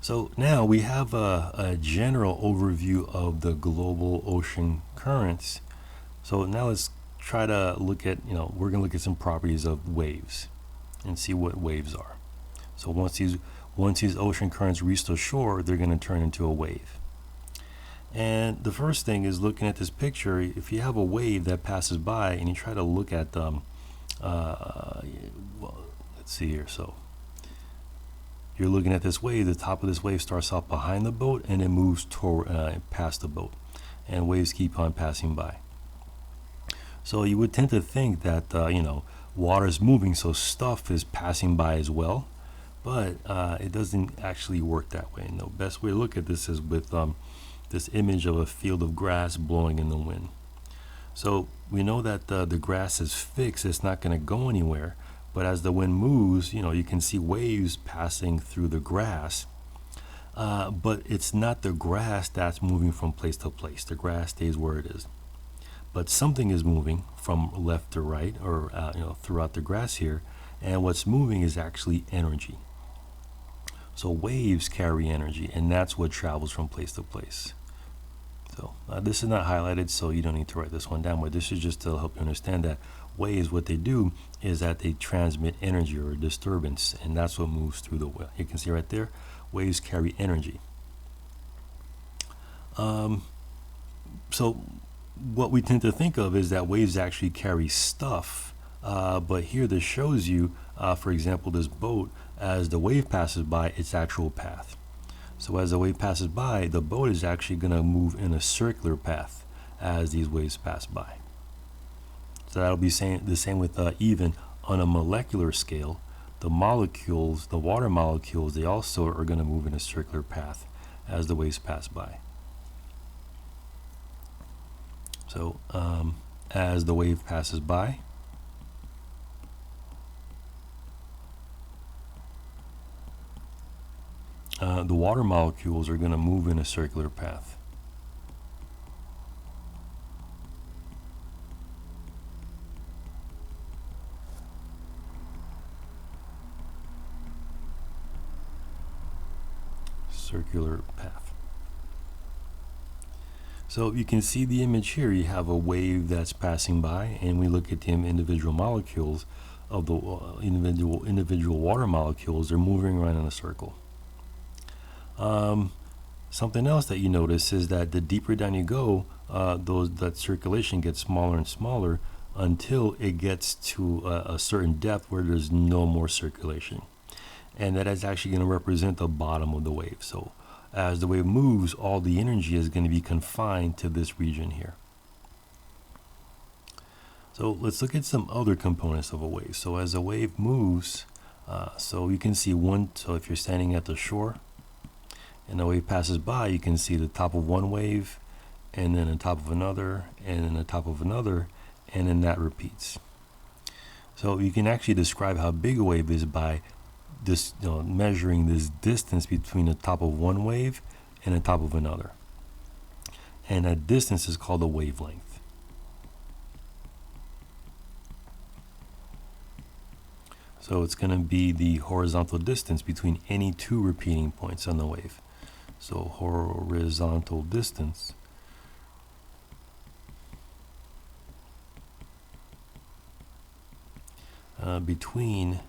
So now we have a general overview of the global ocean currents. So now let's try to look at, we're going to look at some properties of waves and see what waves are. So once these ocean currents reach the shore, they're going to turn into a wave. And the first thing is looking at this picture. If you have a wave that passes by and you try to look at them, well, let's see here. So you're looking at this wave. The top of this wave starts off behind the boat and it moves past the boat, and waves keep on passing by. So you would tend to think that water is moving, so stuff is passing by as well, but it doesn't actually work that way. And the best way to look at this is with this image of a field of grass blowing in the wind. So we know that the grass is fixed; it's not going to go anywhere. But as the wind moves, you can see waves passing through the grass. But it's not the grass that's moving from place to place. The grass stays where it is. But something is moving from left to right, or throughout the grass here, and what's moving is actually energy. So waves carry energy, and that's what travels from place to place. So this is not highlighted, so you don't need to write this one down, but this is just to help you understand that waves, what they do is that they transmit energy or disturbance, and that's what moves through the wave. You can see right there, waves carry energy. So what we tend to think of is that waves actually carry stuff, but here this shows you, for example, this boat, as the wave passes by its actual path. So as the wave passes by, the boat is actually going to move in a circular path as these waves pass by. So that'll be the same with even on a molecular scale, the molecules, the water molecules, they also are going to move in a circular path as the waves pass by. So as the wave passes by, the water molecules are going to move in a circular path. Circular path. So you can see the image here. You have a wave that's passing by, and we look at the individual molecules of the individual water molecules. They're moving around in a circle. Something else that you notice is that the deeper down you go, that circulation gets smaller and smaller until it gets to a certain depth where there's no more circulation. And that is actually going to represent the bottom of the wave. So as the wave moves, all the energy is going to be confined to this region here. So let's look at some other components of a wave. So as a wave moves, so you can see so if you're standing at the shore and the wave passes by, you can see the top of one wave, and then the top of another, and then the top of another, and then that repeats. So you can actually describe how big a wave is by this, measuring this distance between the top of one wave and the top of another. And that distance is called a wavelength. So it's going to be the horizontal distance between any two repeating points on the wave. So horizontal distance between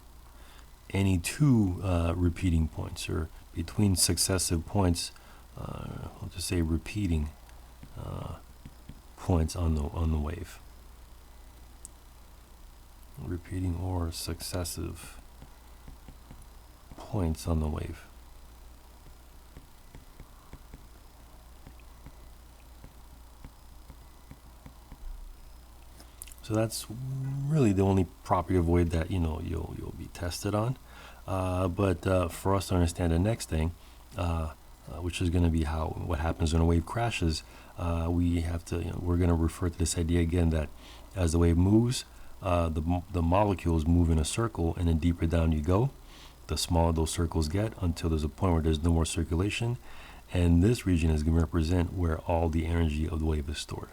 any two repeating points, or between successive points, I'll just say repeating points on the wave. Repeating or successive points on the wave. So that's really the only property of wave that you'll be tested on. But for us to understand the next thing, which is going to be what happens when a wave crashes, we're going to refer to this idea again that as the wave moves, the molecules move in a circle, and the deeper down you go, the smaller those circles get until there's a point where there's no more circulation, and this region is going to represent where all the energy of the wave is stored.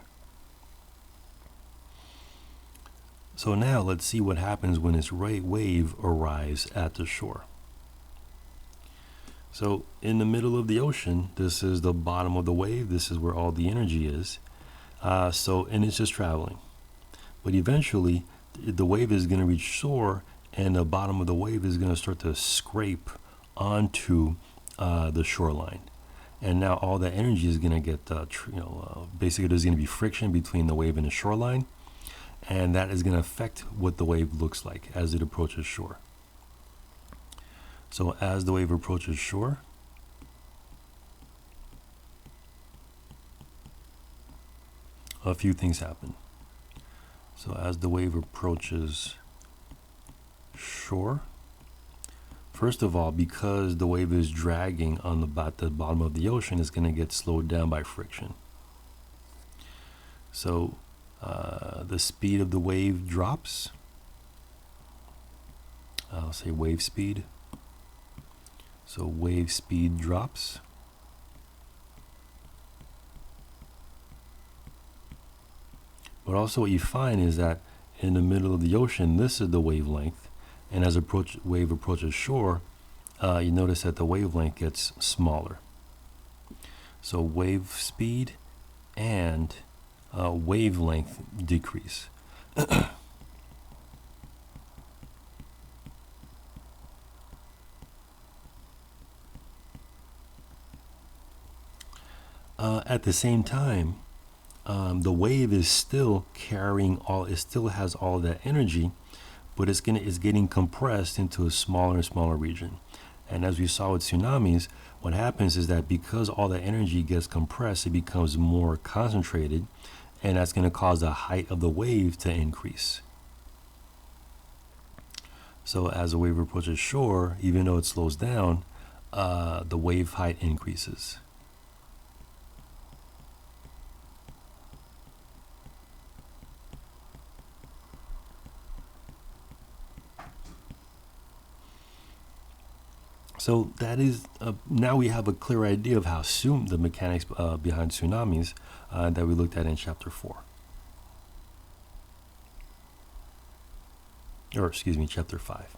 So now let's see what happens when this wave arrives at the shore. So in the middle of the ocean, this is the bottom of the wave. This is where all the energy is. And it's just traveling. But eventually, the wave is going to reach shore, and the bottom of the wave is going to start to scrape onto the shoreline. And now all that energy is going to get, basically there's going to be friction between the wave and the shoreline, and that is going to affect what the wave looks like as it approaches shore. So as the wave approaches shore, a few things happen. So as the wave approaches shore, first of all, because the wave is dragging on the bottom of the ocean, it's going to get slowed down by friction. So the speed of the wave drops. I'll say wave speed. So wave speed drops. But also what you find is that in the middle of the ocean, this is the wavelength. And as wave approaches shore, you notice that the wavelength gets smaller. So wave speed and wavelength decrease. At the same time, the wave is still carrying it still has all that energy, but it's getting compressed into a smaller and smaller region. And as we saw with tsunamis, what happens is that because all that energy gets compressed, it becomes more concentrated, and that's going to cause the height of the wave to increase. So as the wave approaches shore, even though it slows down, the wave height increases. So that is now we have a clear idea of how the mechanics behind tsunamis that we looked at in chapter 4. Or excuse me, chapter 5.